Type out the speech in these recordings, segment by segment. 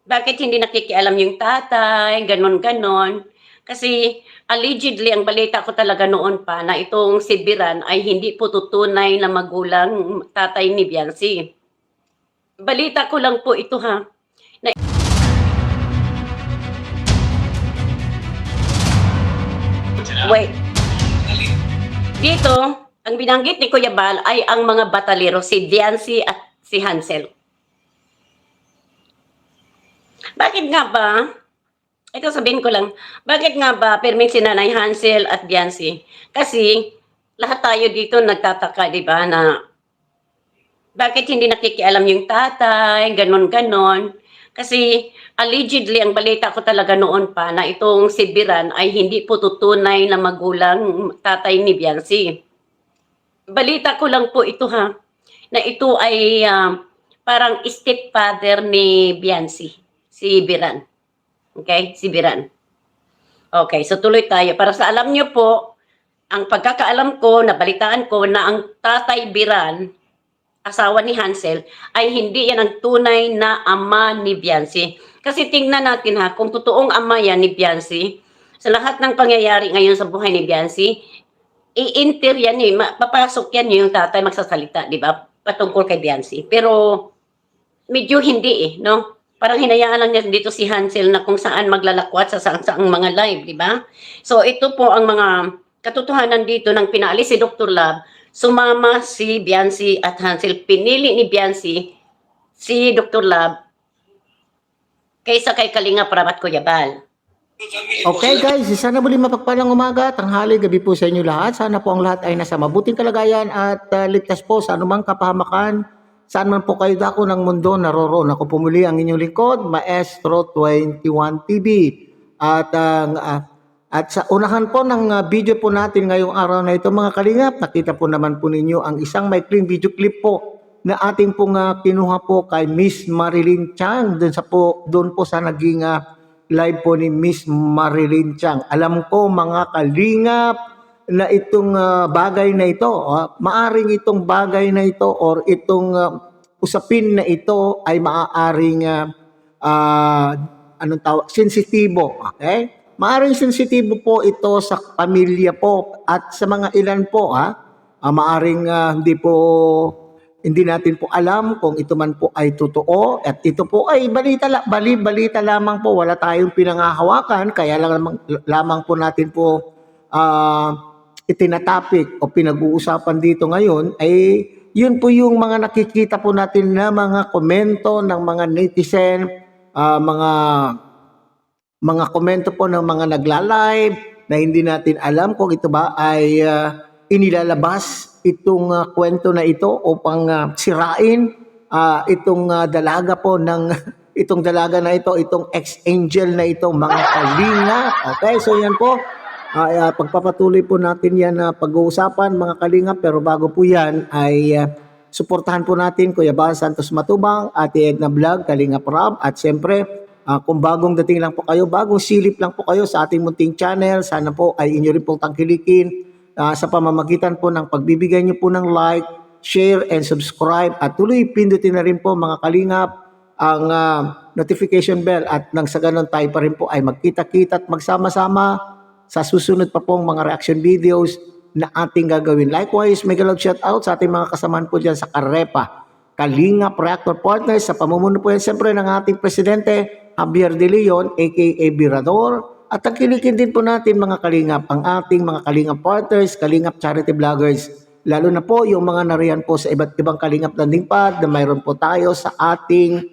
Bakit hindi nakikialam yung tatay, gano'n-gano'n. Kasi allegedly ang balita ko talaga noon pa na itong si Biran ay hindi po tutunay na magulang tatay ni Biancy. Balita ko lang po ito ha. Wait. Dito, ang binanggit ni Kuya Bal ay ang mga batalero, si Biancy at si Hansel. Bakit nga ba? Ito sabihin ko lang, bakit nga ba perming si Nanay Hansel at Biancy? Kasi lahat tayo dito nagtataka, di ba, na bakit hindi nakikialam yung tatay, ganon-ganon. Kasi allegedly, ang balita ko talaga noon pa na itong si Biran ay hindi po tutunay na magulang tatay ni Biancy. Balita ko lang po ito ha, na ito ay parang stepfather ni Biancy, si Biran. Okay, si Biran. Okay, so tuloy tayo. Para sa alam nyo po, ang pagkakaalam ko, nabalitaan ko na ang tatay Biran, asawa ni Hansel, ay hindi yan ang tunay na ama ni Biancy. Kasi tingnan natin ha, kung totoong ama yan ni Biancy, sa lahat ng pangyayari ngayon sa buhay ni Biancy, i-enter yan eh, papasok yan yung tatay magsasalita, di ba? Patungkol kay Biancy. Pero medyo hindi eh, no? Parang hinayaan lang niya dito si Hansel na kung saan maglalakwat sa saang mga live, di ba? So ito po ang mga katotohanan dito ng pinaalis si Dr. Love. Sumama si Biancy at Hansel. Pinili ni Biancy si Dr. Love kaysa kay Kalinga Prab at Kuya Bal. Okay guys, sana muli mapagpalang umaga, tanghali, gabi po sa inyo lahat. Sana po ang lahat ay nasa mabuting kalagayan at ligtas po sa anumang kapahamakan. Saan man po kayo dako ng mundo naroroon. Ako po muli ang inyong lingkod, Maestro 21 TV. At sa unahan po ng video po natin ngayong araw na ito mga kalingap, nakita po naman po ninyo ang isang maikling video clip po na ating pong kinuha po kay Miss Marilyn Chang doon po sa naging live po ni Miss Marilyn Chang. Alam ko mga kalingap na itong bagay na ito, maaring itong bagay na ito or itong usapin na ito ay maaaring sensitibo, okay? Maaring sensitibo po ito sa pamilya po at sa mga ilan po maaring hindi natin po alam kung ito man po ay totoo at ito po ay balita lamang po, wala tayong pinangahawakan, kaya lamang po natin po itinatapik o pinag-uusapan dito ngayon ay yun po yung mga nakikita po natin na mga komento ng mga netizen, mga komento po ng mga nagla-live na hindi natin alam kung ito ba ay inilalabas itong kwento na ito upang sirain itong dalaga po ng itong dalaga na ito, itong ex-angel na ito, mga kalinga. Okay, so yan po. Pagpapatuloy po natin yan na pag-uusapan mga kalinga, pero bago po yan ay suportahan po natin Kuya Bal Santos Matubang, Ate Edna Vlog, Kalinga Prab, at siyempre kung bagong dating lang po kayo, bagong silip lang po kayo sa ating munting channel, sana po ay inyo rin pong tangkilikin sa pamamagitan po ng pagbibigay nyo po ng like, share, and subscribe, at tuloy pindutin na rin po mga kalingap ang notification bell, at nang sa ganon tayo pa rin po ay magkita-kita at magsama-sama sa susunod pa pong mga reaction videos na ating gagawin. Likewise, mega love shout out sa ating mga kasamahan po dyan sa Karepa, Kalingap Reactor Partners, sa pamumuno po yan siyempre ng ating Presidente Javier De Leon aka Virador, at tangkilikin din po natin mga kalingap ang ating mga kalingap partners, kalingap charity vloggers, lalo na po yung mga nariyan po sa iba't ibang kalingap landing pad na mayroon po tayo sa ating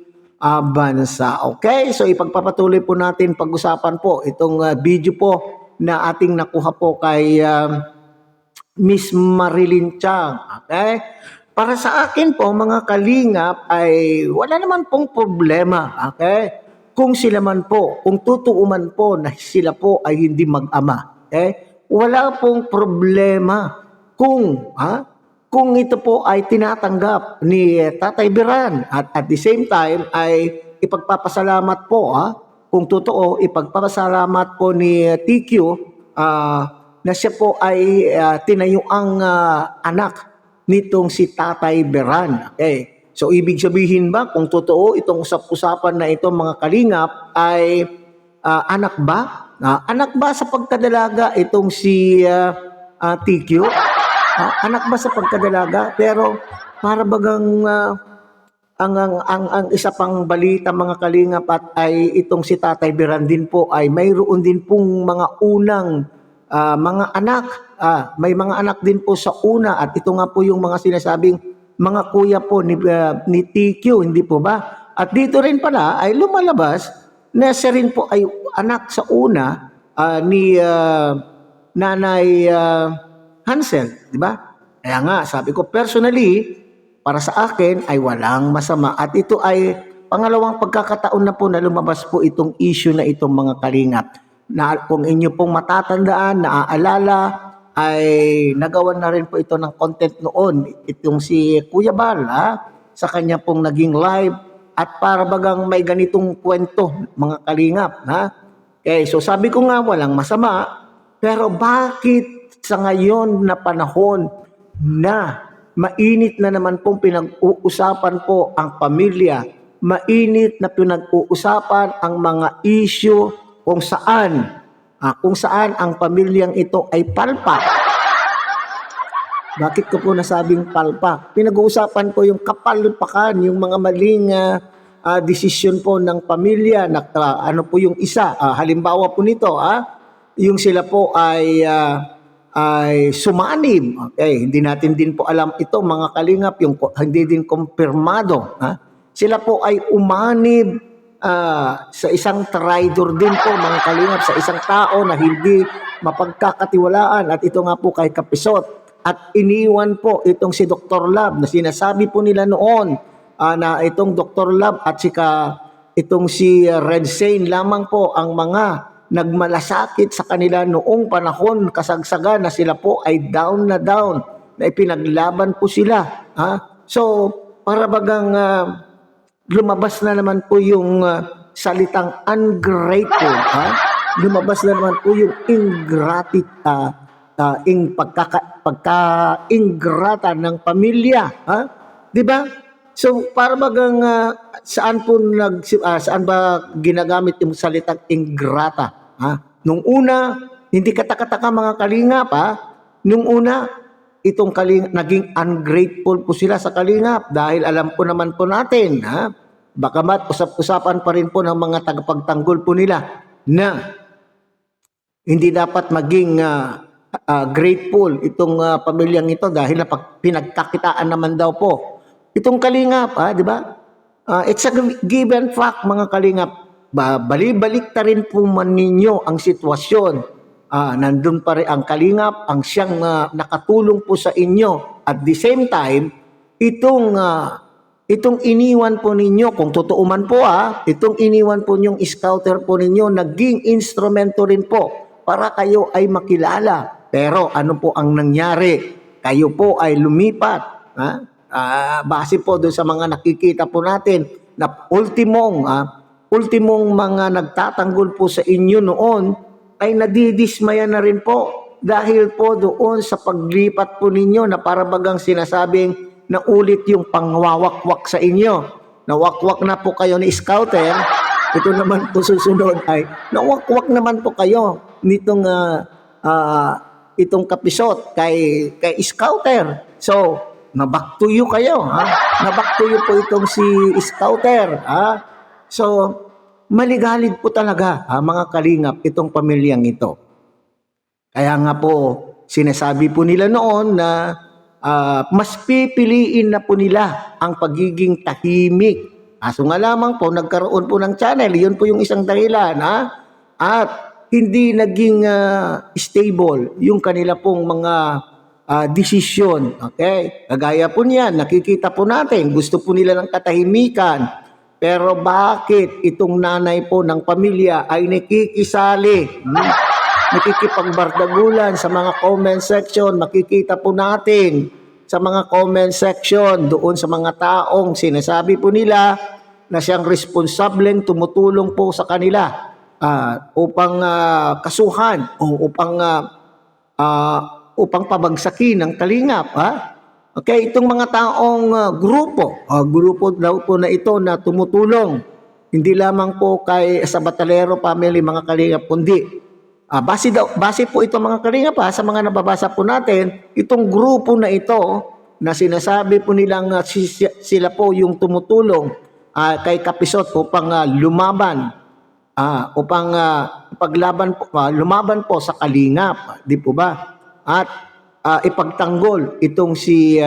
bansa. Okay, so ipagpapatuloy po natin pag-usapan po itong video po na ating nakuha po kay Miss Marilyn Chang. Okay, para sa akin po mga kalingap ay wala naman pong problema. Okay, kung sila man po, kung totoo man po na sila po ay hindi mag-ama, wala pong problema kung ito po ay tinatanggap ni Tatay Biran, at the same time ay ipagpapasalamat po kung totoo, ipagpapasalamat po ni TQ na siya po ay tinayuang anak nitong si Tatay Biran. Okay. So ibig sabihin ba kung totoo itong usap-usapan na ito mga kalingap ay anak ba? Anak ba sa pagkadalaga itong si TQ? Anak ba sa pagkadalaga? Pero para bagang ang isa pang balita mga kalingap at ay itong si Tatay Biran din po ay mayroon din pong mga unang mga anak. May mga anak din po sa una at ito nga po yung mga sinasabing mga kuya po ni TQ, hindi po ba? At dito rin pala ay lumalabas na siya rin po ay anak sa una ni Nanay Hansel, di ba? Kaya nga, sabi ko personally, para sa akin ay walang masama. At ito ay pangalawang pagkakataon na po na lumabas po itong issue na itong mga kalingap. Na kung inyo pong matatandaan, naaalala, ay nagawan na rin po ito ng content noon. Itong si Kuya Bal, sa kanya pong naging live. At para bagang may ganitong kwento, mga kalingap. Okay, so sabi ko nga walang masama. Pero bakit sa ngayon na panahon na mainit na naman pong pinag-uusapan po ang pamilya, mainit na pinag-uusapan ang mga issue kung saan ang pamilyang ito ay palpak. Bakit ko po nasabing palpak? Pinag-uusapan po yung kapalpakan, yung mga maling desisyon po ng pamilya. Ano po yung isa? Halimbawa po nito, yung sila po ay sumanib. Okay, hindi natin din po alam ito mga kalingap, yung hindi din kumpirmado. Sila po ay umanib sa isang traitor din po mga kalingap, sa isang tao na hindi mapagkakatiwalaan at ito nga po kay Kapisot. At iniwan po itong si Dr. Love na sinasabi po nila noon na itong Dr. Love at itong si Red Sane lamang po ang mga nagmalasakit sa kanila noong panahon kasagsagan na sila po ay down na ipinaglaban po sila. So, para bagang lumabas na naman po yung salitang ungrateful. Lumabas na naman po yung pagka-ingrata ng pamilya. Di ba? So, para bagang saan ba ginagamit yung salitang ingrata? Nung una, hindi katakataka mga kalingap, nung una, itong naging ungrateful po sila sa kalingap dahil alam po naman po natin, baka usap-usapan pa rin po ng mga tagapagtanggol po nila na hindi dapat maging grateful itong pamilyang ito dahil pinagkakitaan naman daw po. Itong kalingap, di ba? It's a given fact mga kalingap. Balik ta rin po man ninyo ang sitwasyon. Nandun pa rin ang kalingap, ang siyang nakatulong po sa inyo. At the same time, itong iniwan po ninyo, kung totoo man po itong iniwan po ninyong scouter po ninyo, naging instrumento rin po para kayo ay makilala. Pero ano po ang nangyari? Kayo po ay lumipat. Base po doon sa mga nakikita po natin na ultimong mga nagtatanggol po sa inyo noon ay nadidismaya na rin po dahil po doon sa paglipat po ninyo na para bagang sinasabing na ulit yung pangwawakwak sa inyo. Nawakwak na po kayo ni Scouter. Ito naman po susunod ay nawakwak naman po kayo nitong itong Kapisot kay Scouter. So, naback to you kayo. Naback to you po itong si Scouter. So, maligalig po talaga mga kalingap itong pamilyang ito. Kaya nga po, sinasabi po nila noon na mas pipiliin na po nila ang pagiging tahimik. Kaso nga lamang po, nagkaroon po ng channel. Yun po yung isang dahilan. At hindi naging stable yung kanila pong mga desisyon. Okay? Kagaya po niyan, nakikita po natin, gusto po nila ng katahimikan. Pero bakit itong nanay po ng pamilya ay nakikisali? Nakikipagbardagulan sa mga comment section. Makikita po natin sa mga comment section doon sa mga taong sinasabi po nila na siyang responsableng tumutulong po sa kanila upang kasuhan o upang pabagsakin ng kalingap. Okay, itong mga taong grupo daw po na ito na tumutulong, hindi lamang po kay sa Batalero family mga kalingap, kundi base po ito mga kalingap sa mga nababasa po natin, itong grupo na ito na sinasabi po nilang sila po yung tumutulong kay Kapisot upang lumaban po sa kalingap, di po ba? At ipagtanggol itong si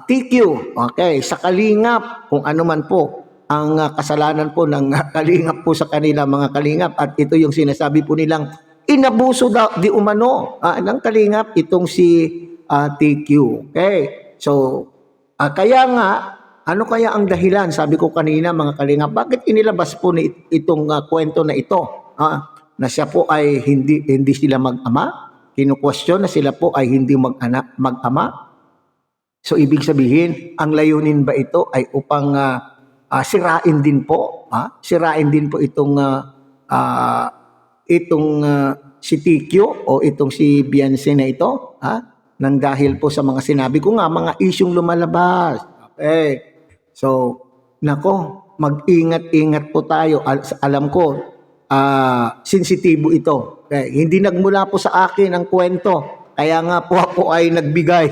TQ, okay, sa kalingap, kung ano man po ang kasalanan po ng kalingap po sa kanila mga kalingap, at ito yung sinasabi po nilang inabuso daw di umano ng kalingap itong si TQ. Okay, so kaya nga, ano kaya ang dahilan, sabi ko kanina mga kalingap, bakit inilabas po itong kwento na ito, na siya po ay hindi sila mag-ama, kinu-question na sila po ay hindi mag-ama. So ibig sabihin, ang layunin ba ito ay upang sirain din po itong si Tikyo o itong si Beyonce na ito, nang dahil po sa mga sinabi ko nga, mga isyong lumalabas. Okay. So, nako, mag-ingat-ingat po tayo. Alam ko, sensitibo ito. Okay. Hindi nagmula po sa akin ang kwento. Kaya nga po ako ay nagbigay.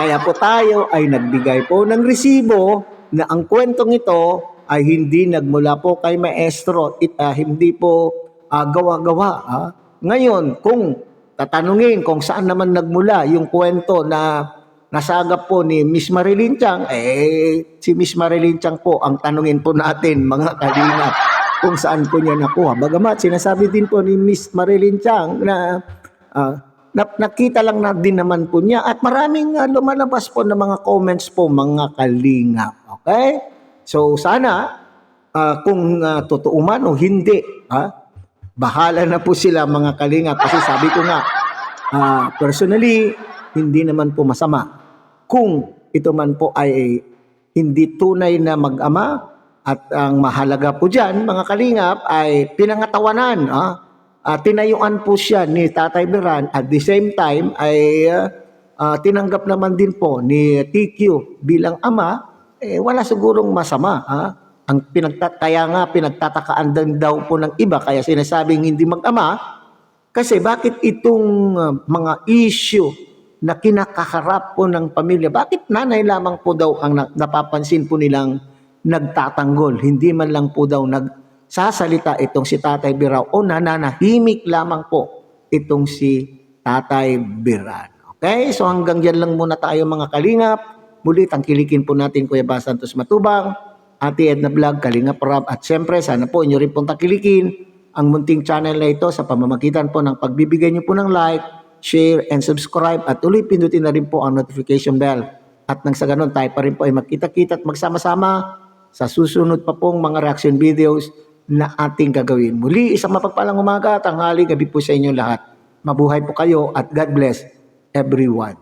Kaya po tayo ay nagbigay po ng resibo na ang kwentong ito ay hindi nagmula po kay maestro. Hindi po gawa-gawa. Ngayon, kung tatanungin kung saan naman nagmula yung kwento na nasagap po ni Miss Marilyn Chang, si Miss Marilyn Chang po ang tanungin po natin mga kalingap kung saan po niya nakuha. Bagamat sinasabi din po ni Miss Marilyn Chang na nakita lang na din naman po niya at maraming lumalabas po na mga comments po mga kalingap. Okay? So sana kung totoo man o hindi, bahala na po sila mga kalingap, kasi sabi ko nga, personally, hindi naman po masama kung ito man po ay hindi tunay na mag-ama, at ang mahalaga po dyan mga kalingap ay pinangatawanan, tinayuan po siya ni Tatay Beran, at the same time ay tinanggap naman din po ni TQ bilang ama, wala sigurong masama. Kaya nga pinagtatakaan din daw po ng iba, kaya sinasabing hindi mag-ama, kasi bakit itong mga issue na kinakaharap po ng pamilya, bakit nanay lamang po daw ang napapansin po nilang nagtatanggol, hindi man lang po daw nagsasalita itong si Tatay Birao, o nananahimik lamang po itong si Tatay Biran. Okay, so hanggang dyan lang muna tayo mga kalingap. Muli tangkilikin po natin Kuya Bas Santos Matubang, Ate Edna Vlog, Kalingap Rab, at syempre sana po inyo rin pong tangkilikin ang munting channel na ito sa pamamagitan po ng pagbibigay niyo po ng like, share, and subscribe, at tuloy pindutin na rin po ang notification bell. At nang sa ganun tayo pa rin po ay magkita-kita at magsama-sama sa susunod pa pong mga reaction videos na ating gagawin. Muli, isang mapagpalang umaga, tanghali, gabi po sa inyo lahat. Mabuhay po kayo at God bless everyone.